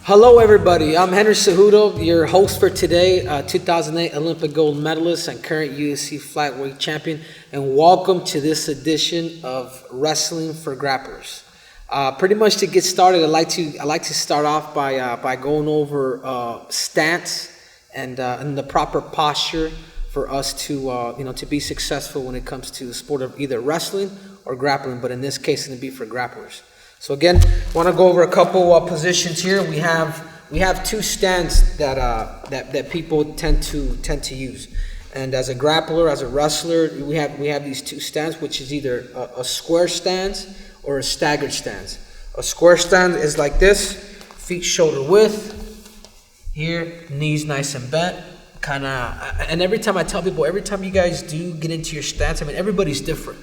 Hello everybody, I'm Henry Cejudo, your host for today, 2008 Olympic gold medalist and current UFC flyweight champion, and welcome to this edition of Wrestling for Grapplers. Pretty much to get started, I like to start off by going over stance and the proper posture for us to to be successful when it comes to the sport of either wrestling or grappling, but in this case, it's going to be for grapplers. So again, I want to go over a couple positions here. We have two stands that people tend to use, and as a grappler, as a wrestler, we have these two stands, which is either a square stance or a staggered stance. A square stand is like this, feet shoulder width, here knees nice and bent, kind of. And every time I tell people, every time you guys do get into your stance, I mean everybody's different.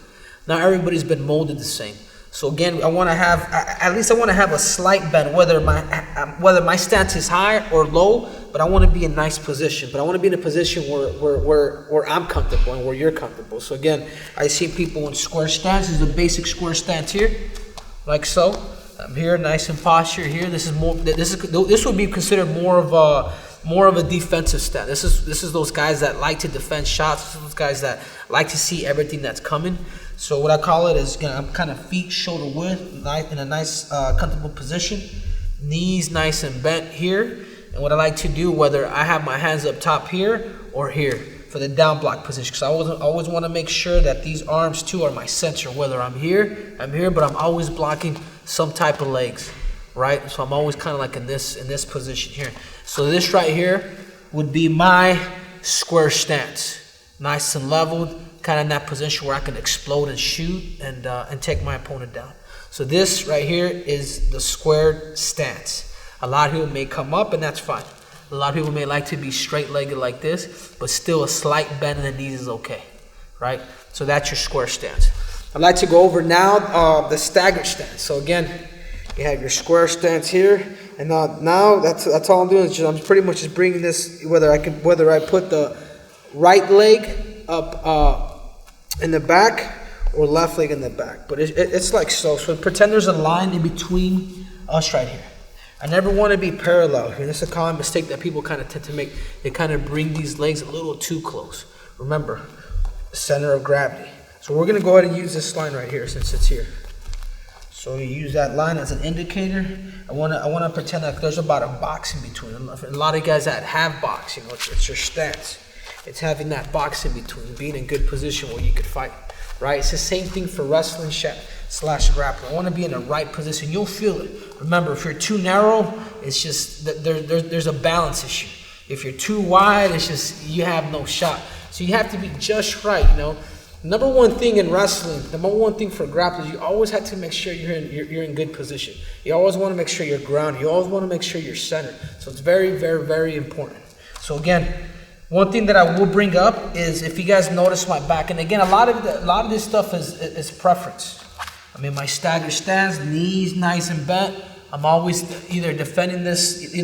Not everybody's been molded the same. So again, I want to have a slight bend, whether my stance is high or low, but I want to be in a nice position. But I want to be in a position where I'm comfortable and where you're comfortable. So again, I see people in square stance. This is a basic square stance here, like so. I'm here, nice in posture here. This would be considered more of a defensive stance. This is those guys that like to defend shots. This is those guys that like to see everything that's coming. So what I call it is, I'm kind of feet shoulder width, in a nice comfortable position, knees nice and bent here. And what I like to do, whether I have my hands up top here or here for the down block position, because I always want to make sure that these arms too are my center. Whether I'm here, but I'm always blocking some type of legs, right? So I'm always kind of like in this position here. So this right here would be my square stance, nice and leveled, kind of in that position where I can explode and shoot and take my opponent down. So this right here is the squared stance. A lot of people may come up, and that's fine. A lot of people may like to be straight-legged like this, but still a slight bend in the knees is okay, right? So that's your square stance. I'd like to go over now the staggered stance. So again, you have your square stance here, and now that's all I'm doing is I'm pretty much just bringing this, whether I put the right leg up in the back or left leg in the back, but it's like so. So pretend there's a line in between us right here. I never want to be parallel here. This is a common mistake that people kind of tend to make. They kind of bring these legs a little too close. Remember, center of gravity. So we're going to go ahead and use this line right here since it's here. So you use that line as an indicator. I want to pretend like there's about a box in between. A lot of guys that have box, it's your stance. It's having that box in between, being in good position where you could fight, right? It's the same thing for wrestling slash grappling. I want to be in the right position. You'll feel it. Remember, if you're too narrow, it's just that there's a balance issue. If you're too wide, it's just you have no shot. So you have to be just right, Number one thing in wrestling, number one thing for grapplers, you always have to make sure you're in good position. You always want to make sure you're grounded. You always want to make sure you're centered. So it's very, very, very important. So again, one thing that I will bring up is if you guys notice my back, and again, a lot of this stuff is preference. I mean, my staggered stance, knees nice and bent. I'm always either defending this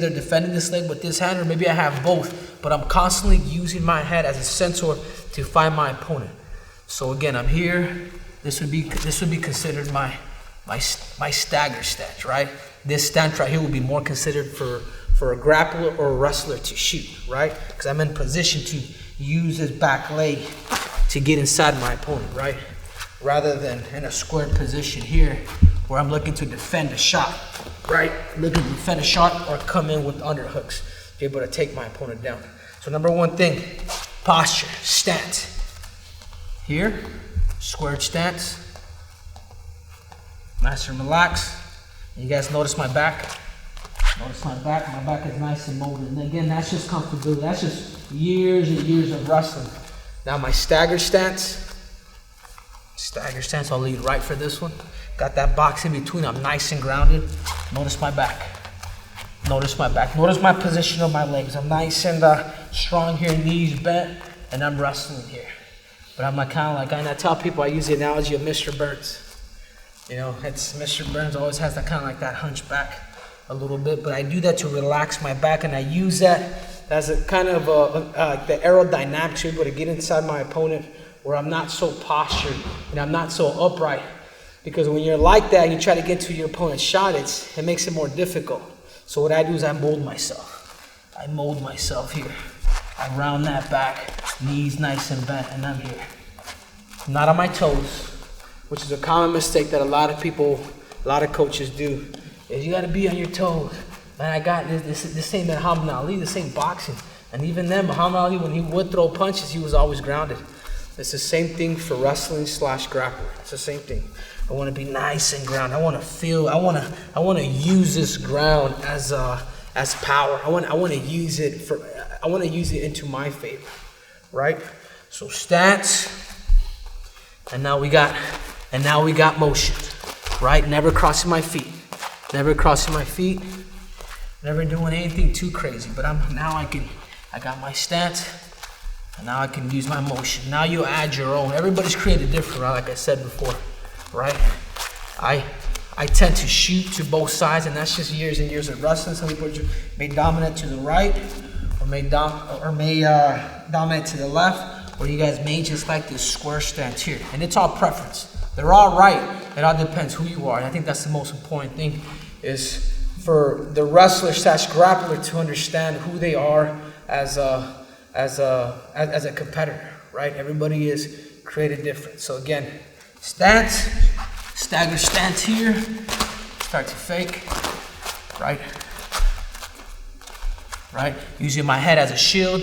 leg with this hand, or maybe I have both. But I'm constantly using my head as a sensor to find my opponent. So again, I'm here. This would be considered my stagger stance, right? This stance right here would be more considered for a grappler or a wrestler to shoot, right? Because I'm in position to use this back leg to get inside my opponent, right? Rather than in a square position here where I'm looking to defend a shot, right? Looking to defend a shot or come in with underhooks to be able to take my opponent down. So number one thing, posture, stance. Here, squared stance, nice and relaxed. You guys notice my back? Notice my back is nice and molded. And again, that's just comfortability. That's just years and years of wrestling. Now my stagger stance, I'll lead right for this one. Got that box in between, I'm nice and grounded. Notice my back. Notice my back. Notice my position of my legs. I'm nice and strong here, knees bent, and I'm wrestling here. But I'm and I tell people, I use the analogy of Mr. Burns. It's Mr. Burns always has that kind of like that hunchback a little bit, but I do that to relax my back, and I use that as a kind of the aerodynamics to be able to get inside my opponent where I'm not so postured and I'm not so upright. Because when you're like that and you try to get to your opponent's shot, it makes it more difficult. So what I do is I mold myself. I mold myself here. I round that back, knees nice and bent, and I'm here. Not on my toes, which is a common mistake that a lot of people, a lot of coaches do, is you gotta be on your toes. Man, I got this ain't Muhammad Ali, this ain't boxing. And even then, Muhammad Ali, when he would throw punches, he was always grounded. It's the same thing for wrestling / grappling. It's the same thing. I want to be nice and grounded. I want to feel. I want to use this ground as power. I want to use it for. I want to use it into my favor, right? So stance, and now we got motion, right? Never crossing my feet. Never crossing my feet. Never doing anything too crazy. But I got my stance. And now I can use my motion. Now you add your own. Everybody's created different, right? Like I said before, right? I tend to shoot to both sides, and that's just years and years of wrestling. Some people may dominate to the right, or may dominate to the left, or you guys may just like this square stance here. And it's all preference. They're all right. It all depends who you are. And I think that's the most important thing, is for the wrestler / grappler to understand who they are as a competitor, right? Everybody is created different. So again, stance, stagger stance here, start to fake, right? Right? Using my head as a shield,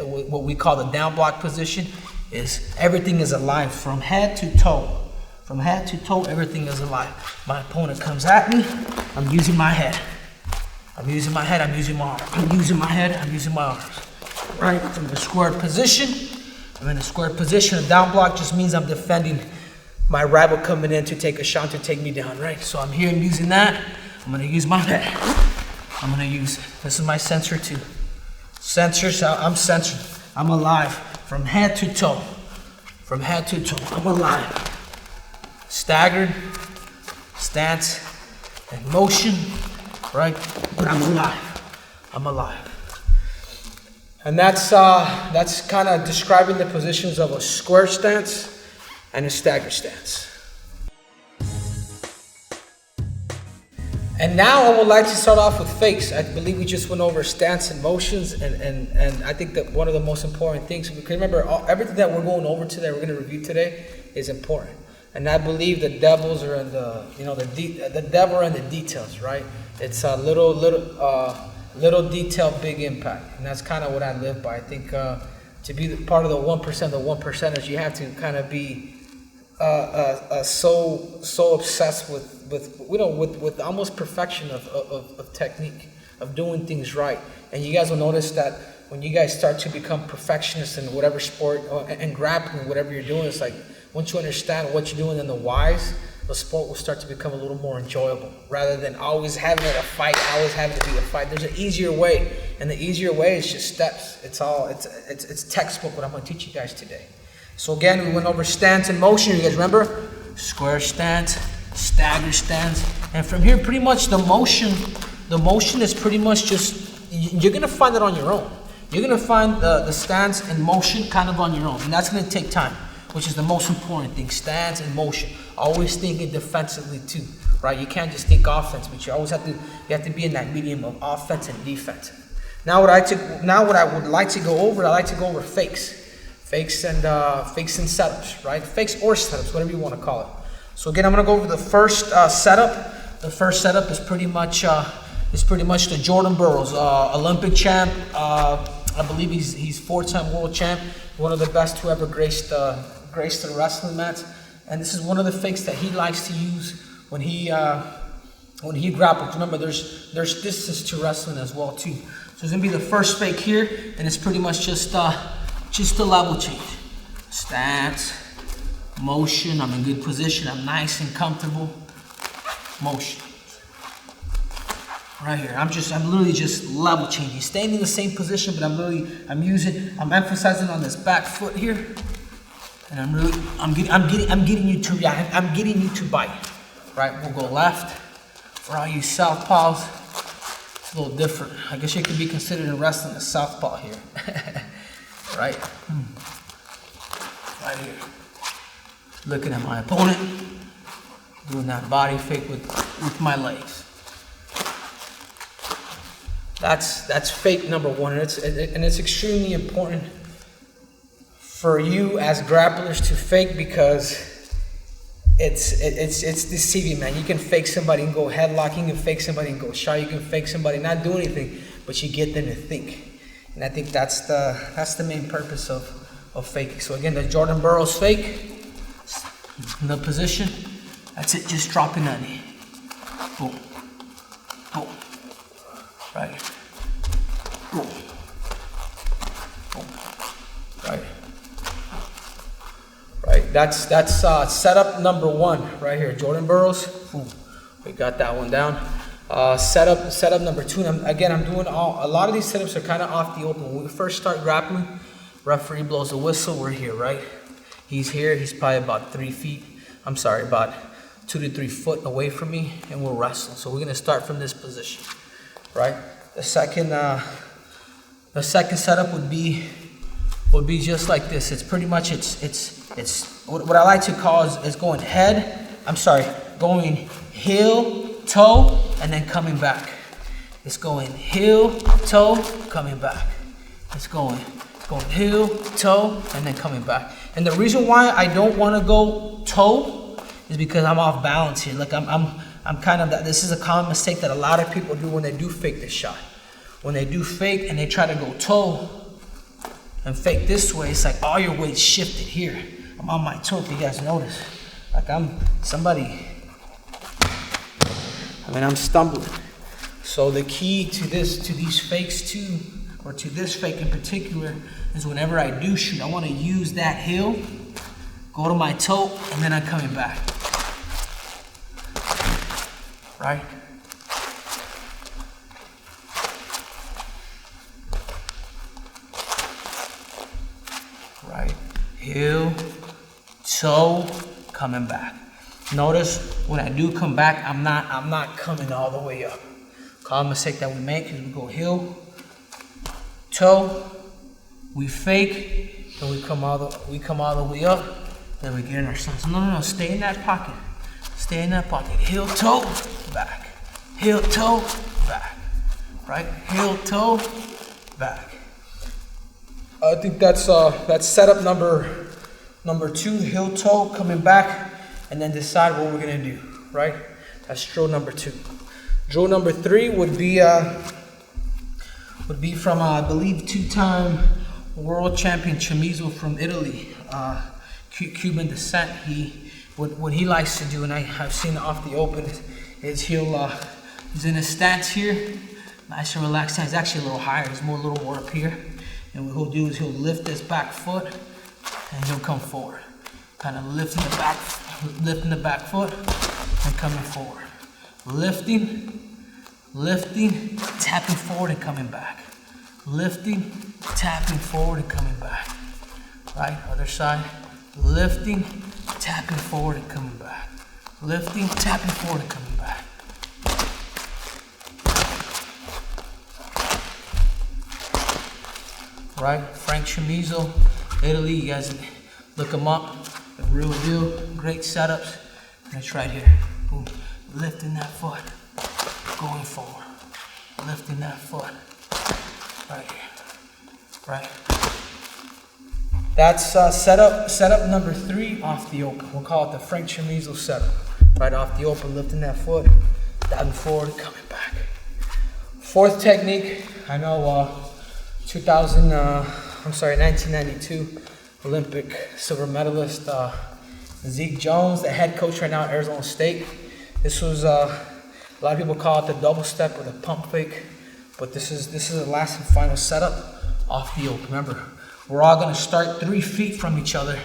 what we call the down block position, is everything is alive from head to toe. From head to toe, everything is alive. My opponent comes at me, I'm using my head. I'm using my head, I'm using my arm. I'm using my head, I'm using my arms. Right, from the squared position. I'm in a squared position. A down block just means I'm defending my rival coming in to take a shot to take me down, right? So I'm here, I'm using that. I'm gonna use my head. I'm gonna use, this is my sensor too. Sensors, I'm censored. I'm alive from head to toe. From head to toe, I'm alive. Staggered, stance, and motion, right? But I'm alive. I'm alive. And that's kind of describing the positions of a square stance and a stagger stance. And now I would like to start off with fakes. I believe we just went over stance and motions, and I think that one of the most important things, we can remember everything that we're going over today, we're going to review today, is important. And I believe the devils are in the devil are in the details, right? It's a little detail, big impact, and that's kind of what I live by. I think to be part of the 1%, the 1%ers, you have to kind of be so obsessed with almost perfection of technique, of doing things right. And you guys will notice that when you guys start to become perfectionists in whatever sport and grappling, whatever you're doing, it's like once you understand what you're doing and the whys, the sport will start to become a little more enjoyable, rather than always having a fight, always having to be a fight. There's an easier way, and the easier way is just steps. It's textbook what I'm going to teach you guys today. So again, we went over stance and motion. You guys remember? Square stance, stagger stance, and from here, pretty much the motion is pretty much just, you're going to find it on your own. You're going to find the stance and motion kind of on your own, and that's going to take time, which is the most important thing, stance and motion. Always thinking defensively too, right? You can't just think offense, but you always have to be in that medium of offense and defense. Now what I would like to go over, fakes and setups, right? Fakes or setups, whatever you want to call it. So again, I'm gonna go over the first setup. The first setup is pretty much the Jordan Burroughs, Olympic champ. I believe he's 4-time world champ, one of the best to ever graced the wrestling mats. And this is one of the fakes that he likes to use when he grapples. Remember, there's distance to wrestling as well too. So it's gonna be the first fake here, and it's pretty much just a level change. Stance, motion. I'm in good position. I'm nice and comfortable. Motion. Right here. I'm literally just level changing, staying in the same position, but I'm emphasizing on this back foot here. And I'm getting you to react. I'm getting you to bite. Right? We'll go left. For all you southpaws, it's a little different. I guess you could be considered in wrestling a southpaw here. Right? Right here. Looking at my opponent, doing that body fake with my legs. That's fake number one, and it's extremely important for you as grapplers to fake, because it's deceiving, man. You can fake somebody and go headlock, you can fake somebody and go shot, you can fake somebody not do anything, but you get them to think. And I think that's the main purpose of faking. So again, the Jordan Burroughs fake in the position. That's it, just dropping on it. Boom. Boom. Right. Boom. Boom. Right. Right. That's setup number one right here. Jordan Burroughs. Boom. We got that one down. Setup number two. And again, I'm doing a lot of these setups are kind of off the open. When we first start grappling, referee blows the whistle. We're here, right? He's here. He's probably about 3 feet. I'm sorry, about 2 to 3 foot away from me, and we'll wrestle. So we're gonna start from this position, right? The second setup would be just like this. It's pretty much it's what I like to call is going going heel, toe, and then coming back. It's going heel, toe, coming back. It's going heel, toe, and then coming back. And the reason why I don't want to go toe is because I'm off balance here. Like I'm kind of this is a common mistake that a lot of people do when they do fake this shot. When they do fake and they try to go toe and fake this way, it's like all your weight's shifted here. I'm on my toe, if you guys notice. Like I'm stumbling. So the key to these fakes too, or to this fake in particular, is whenever I do shoot, I want to use that heel, go to my toe, and then I'm coming back. Right? Right. Heel, toe, coming back. Notice when I do come back, I'm not coming all the way up. Common mistake that we make is we go heel, toe, we fake, then we come all the way up, then we get in our stance. No, stay in that pocket. Stay in that pocket. Heel, toe, back. Heel, toe, back. Right? Heel, toe, back. I think that's setup number two, heel, toe, coming back, and then decide what we're gonna do. Right? That's drill number two. Drill number three would be from I believe 2-time world champion Chamizo from Italy, Cuban descent. What he likes to do, and I've seen it off the open, is he's in a stance here, nice and relaxed stance. It's actually a little higher. It's a little more up here. And what he'll do is he'll lift his back foot and he'll come forward, kind of lifting the back foot and coming forward. Lifting, tapping forward and coming back. Lifting, tapping forward and coming back. Right, other side. Lifting, tapping forward and coming back. Lifting, tapping forward and coming back. Right, Frank Chamizo, Italy. You guys look him up. The real deal. Great setups. And it's right here. Boom. Lifting that foot, going forward. Lifting that foot, right here, right. That's setup number three off the open. We'll call it the Frank Chamizo setup. Right off the open, lifting that foot, diving forward, coming back. Fourth technique, I know 1992 Olympic silver medalist Zeke Jones, the head coach right now at Arizona State. This was a lot of people call it the double step or the pump fake, but this is the last and final setup off the open. Remember, we're all going to start 3 feet from each other,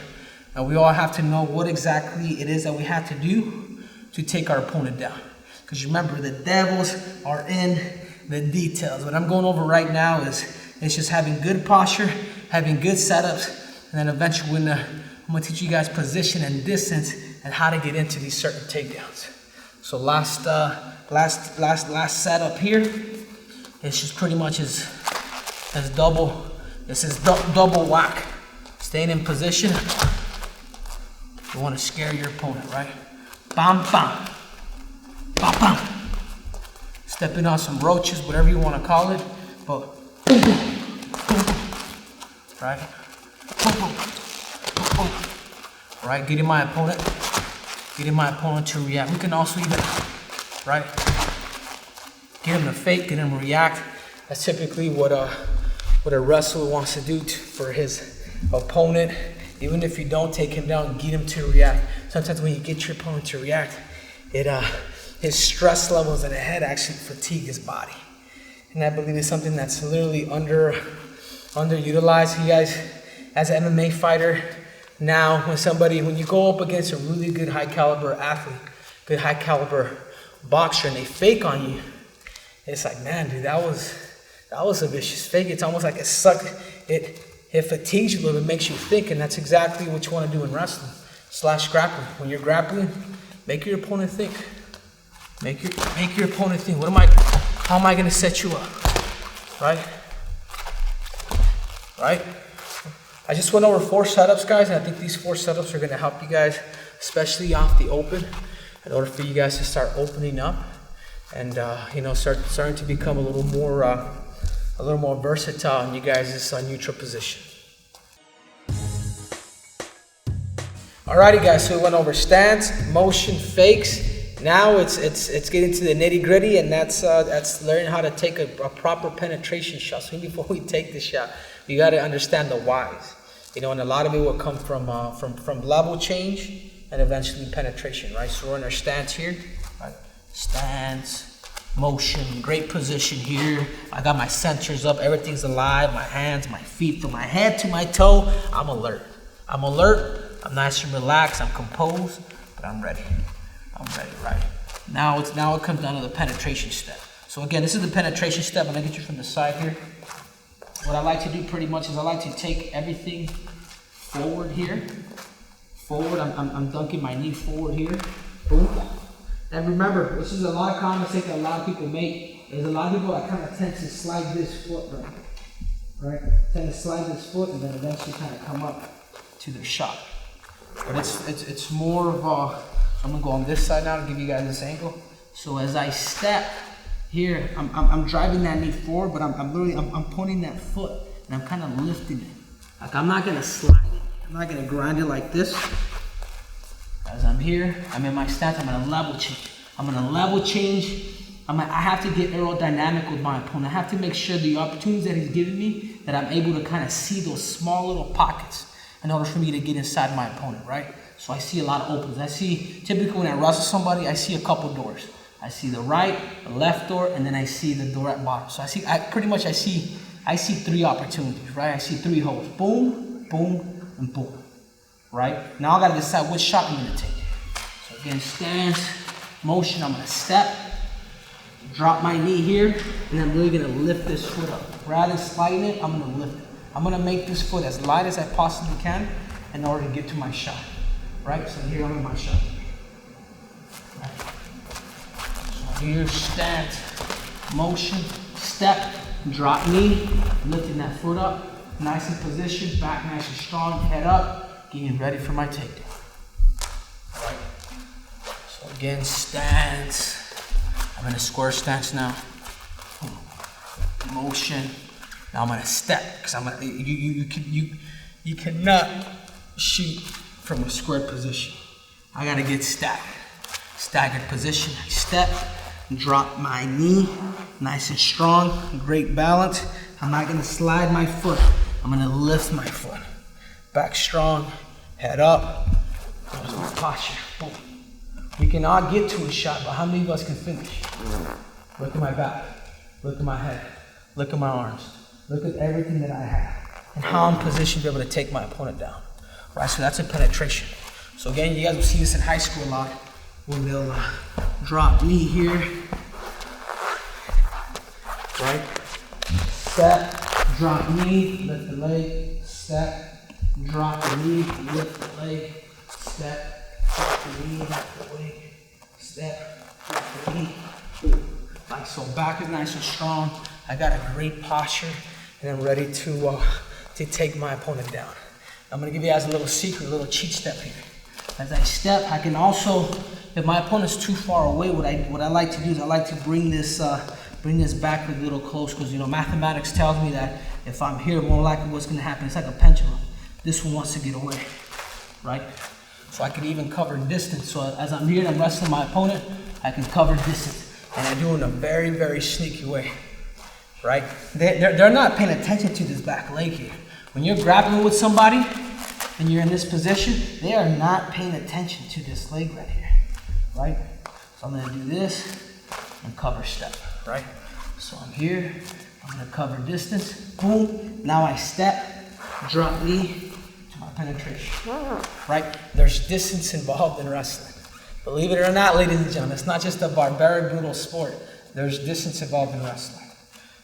and we all have to know what exactly it is that we have to do to take our opponent down. Because remember, the devils are in the details. What I'm going over right now is just having good posture, having good setups, and then eventually I'm going to teach you guys position and distance and how to get into these certain takedowns. So last setup here, it's just pretty much as double. This is double whack. Staying in position. You want to scare your opponent, right? Bam, bam, bam, bam. stepping on some roaches, whatever you want to call it. But boom, boom, boom, boom, right? Boom, boom, boom, boom. Right? Getting my opponent to react. We can also even, right? Get him to fake, get him to react. That's typically what a wrestler wants to do for his opponent. Even if you don't take him down, get him to react. Sometimes when you get your opponent to react, his stress levels in the head actually fatigue his body. And I believe it's something that's literally underutilized. You guys, as an MMA fighter, now when you go up against a really good high caliber athlete, good high caliber boxer, and they fake on you, it's like, man, dude, that was a vicious fake. It's almost like it fatigues you a little bit, makes you think, and that's exactly what you want to do in wrestling / grappling. When you're grappling, make your opponent think. Make your opponent think. How am I going to set you up? Right? Right? I just went over 4 setups, guys, and I think these 4 setups are going to help you guys, especially off the open, in order for you guys to start opening up and starting to become a little more versatile in you guys' neutral position. Alrighty, guys. So we went over stance, motion, fakes. Now it's getting to the nitty gritty, and that's learning how to take a proper penetration shot. So before we take the shot, you got to understand the whys. And a lot of it will come from level change and eventually penetration, right? So we're in our stance here, right? Stance, motion, great position here. I got my sensors up, everything's alive, my hands, my feet, from my head to my toe. I'm alert, I'm nice and relaxed, I'm composed, but I'm ready, right? Now it comes down to the penetration step. So again, this is the penetration step. I'm gonna get you from the side here. What I like to do pretty much is I like to take everything forward here. Forward, I'm dunking my knee forward here. Boom. And remember, this is a lot of common mistake that a lot of people make. There's a lot of people that kind of tend to slide this foot, right? Tend to slide this foot and then eventually kind of come up to their shot. But it's more of a, I'm gonna go on this side now to give you guys this angle. So as I step here, I'm driving that knee forward, but I'm pointing that foot and I'm kind of lifting it. Like I'm not gonna slide it, I'm not gonna grind it like this. As I'm here, I'm in my stance, I'm gonna level change. I have to get aerodynamic with my opponent. I have to make sure the opportunities that he's giving me, that I'm able to kind of see those small little pockets in order for me to get inside my opponent, right? So I see a lot of openings. I see, typically when I wrestle somebody, I see a couple doors. I see the right, the left door, and then I see the door at bottom. So I see 3 opportunities, right? I see 3 holes. Boom, boom, and boom. Right? Now I gotta decide which shot I'm gonna take. So again, stance, motion, I'm gonna step, drop my knee here, and I'm really gonna lift this foot up. Rather than sliding it, I'm gonna lift it. I'm gonna make this foot as light as I possibly can in order to get to my shot. Right? So here I'm in my shot. Right? So here, stance, motion, step, drop knee, lifting that foot up, nice in position, back nice and strong, head up. Getting ready for my takedown. All right. So again, stance. I'm in a square stance now. Motion. Now I'm gonna step because you cannot shoot from a square position. I gotta get staggered position. I step, drop my knee, nice and strong, great balance. I'm not gonna slide my foot. I'm gonna lift my foot. Back strong, head up, there's my posture, boom. We can all get to a shot, but how many of us can finish? Look at my back, look at my head, look at my arms, look at everything that I have, and how I'm positioned to be able to take my opponent down. Right, so that's a penetration. So again, you guys will see this in high school a lot, when they'll drop knee here, right? Step, drop knee, lift the leg, step, drop the knee, lift the leg, step, drop the knee, lift the leg, step, drop the knee. Like so, back is nice and strong. I got a great posture, and I'm ready to take my opponent down. I'm gonna give you guys a little secret, a little cheat step here. As I step, I can also, if my opponent's too far away, what I like to do is I like to bring this back a little close, because you know mathematics tells me that if I'm here, more likely what's going to happen, it's like a pendulum. This one wants to get away, right? So I can even cover distance. So as I'm here and I'm wrestling my opponent, I can cover distance, and I do it in a very, very sneaky way, right? They're not paying attention to this back leg here. When you're grappling with somebody and you're in this position, they are not paying attention to this leg right here, right? So I'm gonna do this and cover step, right? So I'm here, I'm gonna cover distance, boom. Now I step, drop knee to my penetration, right? There's distance involved in wrestling. Believe it or not, ladies and gentlemen, it's not just a barbaric, brutal sport. There's distance involved in wrestling.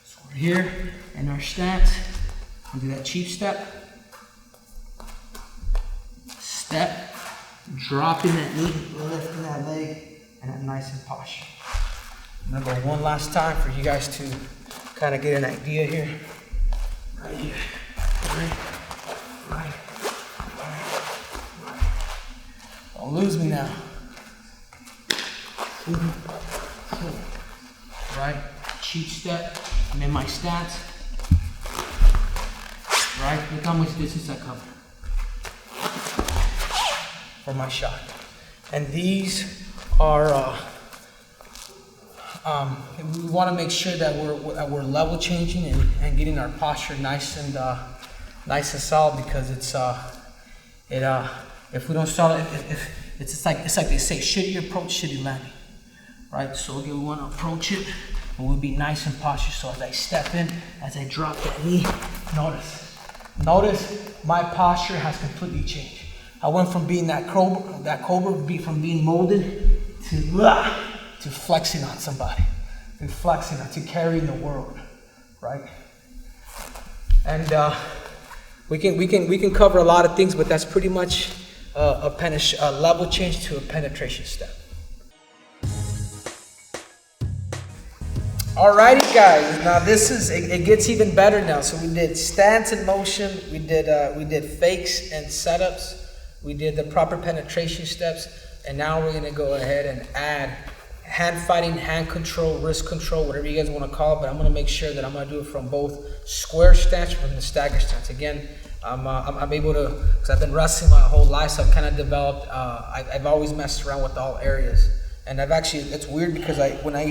So we're here in our stance, we'll do that cheap step, step, dropping that knee, lifting that leg, and that nice in posture. I'm gonna go one last time for you guys to kind of get an idea here. Right here, right. Don't lose me now. Right, cheap step, I'm in my stance. Right, look how much distance I cover for my shot. And these are, we want to make sure that we're level changing and getting our posture nice and solid, because if we don't solid, it's like they say, shitty approach, shitty landing, right? So again, we want to approach it and we'll be nice in posture. So as I step in, as I drop that knee, notice my posture has completely changed. I went from being that cobra, from being molded to flexing on somebody, to carrying the world, right? And we can cover a lot of things, but that's pretty much a level change to a penetration step. Alrighty, guys. Now it gets even better now. So we did stance and motion. We did fakes and setups. We did the proper penetration steps, and now we're gonna go ahead and add hand fighting, hand control, wrist control, whatever you guys want to call it. But I'm gonna make sure that I'm gonna do it from both square stance and from the stagger stance. Again, I'm able to, because I've been wrestling my whole life, so I've kind of developed. I've always messed around with all areas, and I've actually. It's weird because when I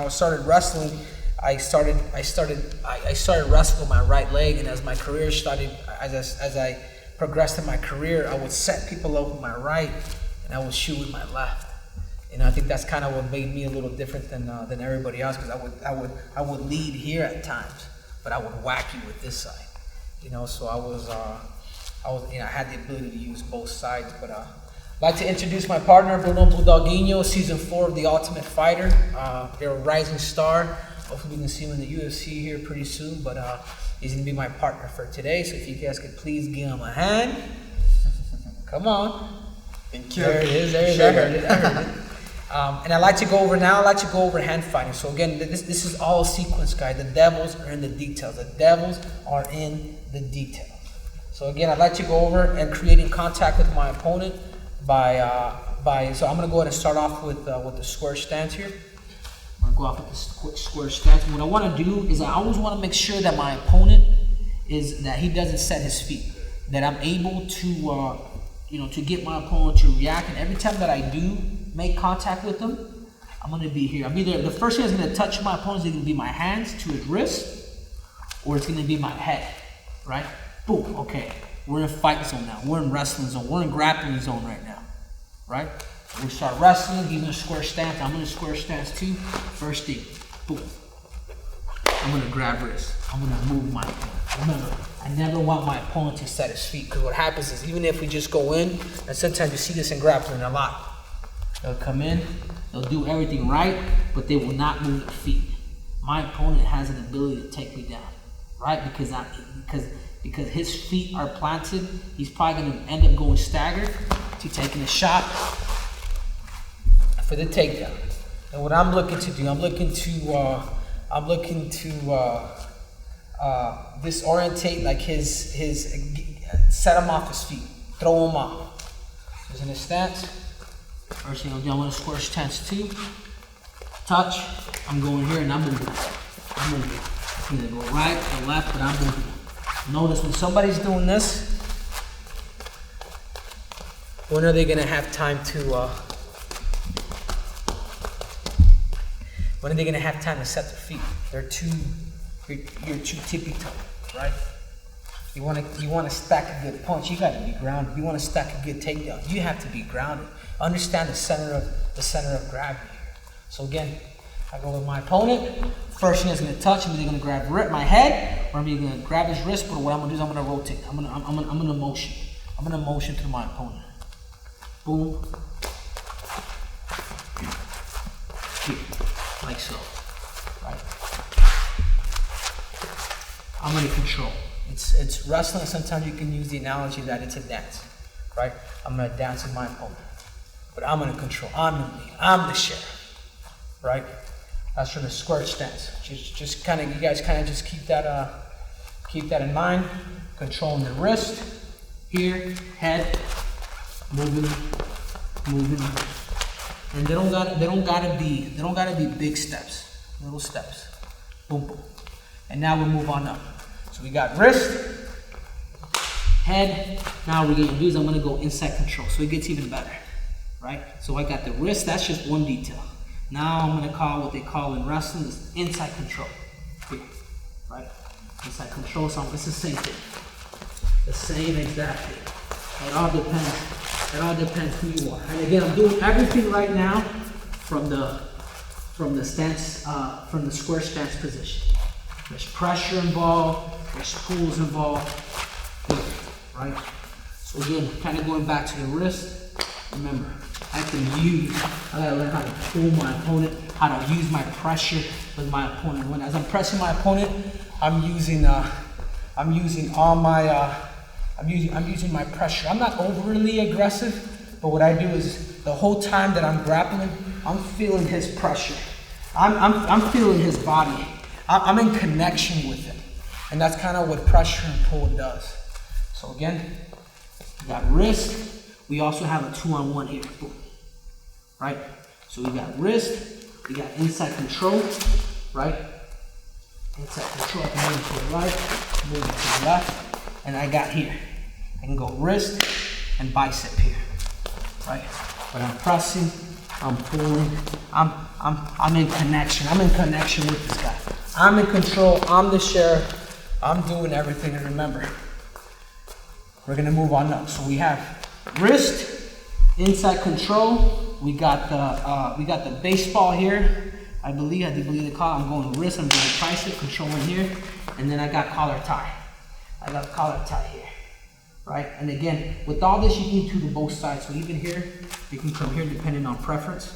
started wrestling, I started wrestling with my right leg, and as my career started, as I progressed in my career, I would set people up with my right, and I would shoot with my left. And I think that's kind of what made me a little different than everybody else, because I would lead here at times, but I would whack you with this side. You know, so I had the ability to use both sides. But I'd like to introduce my partner, Bruno Budoguinho, season 4 of The Ultimate Fighter. They're a rising star. Hopefully we can see him in the UFC here pretty soon. But he's gonna be my partner for today. So if you guys could please give him a hand. Come on. Thank you. There it is. I heard it. And I like to go over hand fighting. So again, this is all a sequence, guys. The devils are in the details. The devils are in the details. So again, I'd like to go over and creating contact with my opponent so I'm going to go ahead and start off with the square stance here. I'm going to go off with the square stance. What I want to do is I always want to make sure that my opponent that he doesn't set his feet, that I'm able to get my opponent to react. And every time that I do make contact with them, I'm going to be here. I'm either, the first thing that's going to touch my opponent is going to be my hands to his wrist, or it's going to be my head, right? Boom, okay. We're in fight zone now. We're in wrestling zone. We're in grappling zone right now, right? We start wrestling. He's in a square stance. I'm in a square stance too. First thing, boom. I'm going to grab wrist. I'm going to move my opponent. Remember, I never want my opponent to set his feet, because what happens is, even if we just go in, and sometimes you see this in grappling a lot, they'll come in, they'll do everything right, but they will not move their feet. My opponent has an ability to take me down, right? Because his feet are planted, he's probably going to end up going staggered to taking a shot for the takedown. And what I'm looking to do, I'm looking to disorientate, like his set him off his feet, throw him off. He's in his stance. First thing I'm doing, I'm gonna square stance 2. Touch. I'm going here and I'm moving. I'm moving. I'm gonna go right or left, but I'm moving. Notice when somebody's doing this, when are they gonna have time to when are they gonna have time to set their feet? You're too tippy toe, right? You wanna stack a good punch, you gotta be grounded. You wanna stack a good takedown, you have to be grounded. Understand the center of gravity here. So again, I go with my opponent. First thing is gonna touch, I'm either gonna grab my head, or I'm either gonna grab his wrist, but what I'm gonna do is I'm gonna rotate. I'm gonna motion. I'm gonna motion to my opponent. Boom. Here, like so. Right? I'm gonna control. It's wrestling. Sometimes you can use the analogy that it's a dance, right? I'm gonna dance with my opponent, but I'm gonna control. I'm the lead. I'm the sheriff, right? That's from the square stance. Just kind of, you guys kind of just keep that in mind. Controlling the wrist, here, head, moving, and they don't gotta be big steps, little steps. Boom, boom. And now we move on up. So we got wrist, head. Now we're gonna do is I'm gonna go inside control, so it gets even better, right? So I got the wrist. That's just one detail. Now I'm gonna call what they call in wrestling is inside control. Here, right? Inside control. So it's the same thing. The same exact thing. It all depends. It all depends who you are. And again, I'm doing everything right now from the stance, from the square stance position. There's pressure involved. There's pulls involved. Here, right? So again, kind of going back to the wrist. Remember, I gotta learn how to pull my opponent, how to use my pressure with my opponent. As I'm pressing my opponent, I'm using my pressure. I'm not overly aggressive, but what I do is the whole time that I'm grappling, I'm feeling his pressure. I'm feeling his body. I'm in connection with him, and that's kind of what pressure and pull does. So again, we got wrist. We also have a 2-on-1 here. Boom. Right? So we got wrist, we got inside control, right? Inside control, I can move to the right, move to the left, and I got here. I can go wrist and bicep here, right? But I'm pressing, I'm pulling, I'm in connection. I'm in connection with this guy. I'm in control, I'm the sheriff, I'm doing everything. And remember, we're gonna move on up. So we have wrist, inside control. We got the baseball here. I believe they call it. I'm going wrist, I'm going tricep, controlling here, and then I got collar tie. I got collar tie here, right? And again, with all this, you can do to both sides. So even here, you can come here depending on preference.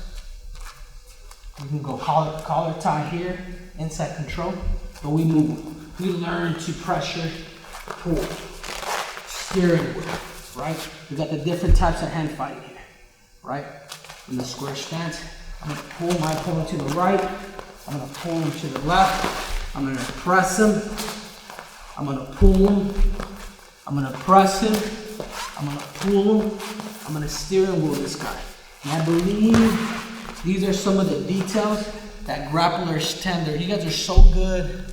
You can go collar tie here, inside control, but we move. We learn to pressure, pull, steering wheel, right? We got the different types of hand fighting here, right? In the square stance, I'm gonna pull my opponent to the right. I'm gonna pull him to the left. I'm gonna press him. I'm gonna pull him. I'm gonna press him. I'm gonna pull him. I'm gonna steer and wheel this guy. And I believe these are some of the details that grapplers tend to. You guys are so good.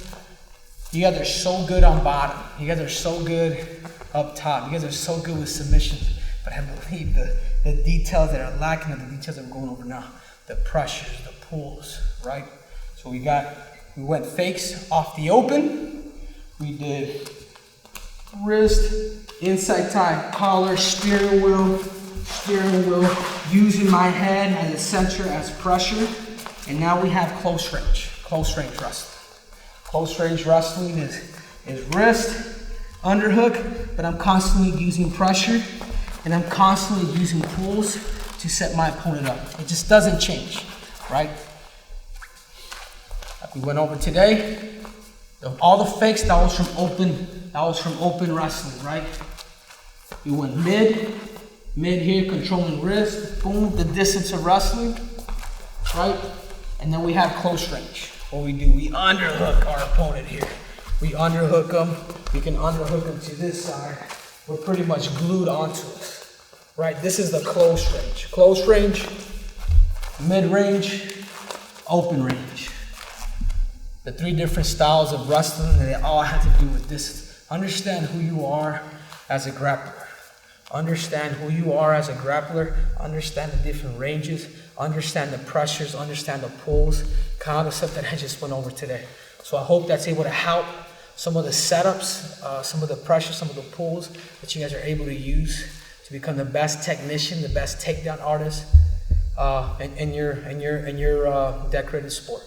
You guys are so good on bottom. You guys are so good up top. You guys are so good with submissions. But I believe the details that are lacking are the details that we're going over now. The pressures, the pulls, right? So we went fakes off the open. We did wrist, inside tie, collar, steering wheel, using my head as a center as pressure. And now we have close range wrestling. Close range wrestling is wrist, underhook, but I'm constantly using pressure and I'm constantly using pulls to set my opponent up. It just doesn't change, right? Like we went over today, all the fakes, that was from open wrestling, right? We went mid here, controlling wrist, boom, the distance of wrestling, right? And then we have close range. What we do, we underhook our opponent here. We underhook them. We can underhook them to this side. We're pretty much glued onto us. right? This is the close range. Close range, mid-range, open range. The three different styles of wrestling, and they all have to do with this. Understand who you are as a grappler. Understand who you are as a grappler. Understand the different ranges. Understand the pressures. Understand the pulls. Kind of the stuff that I just went over today. So I hope that's able to help some of the setups, some of the pressure, some of the pulls that you guys are able to use to become the best technician, the best takedown artist in your decorated sport.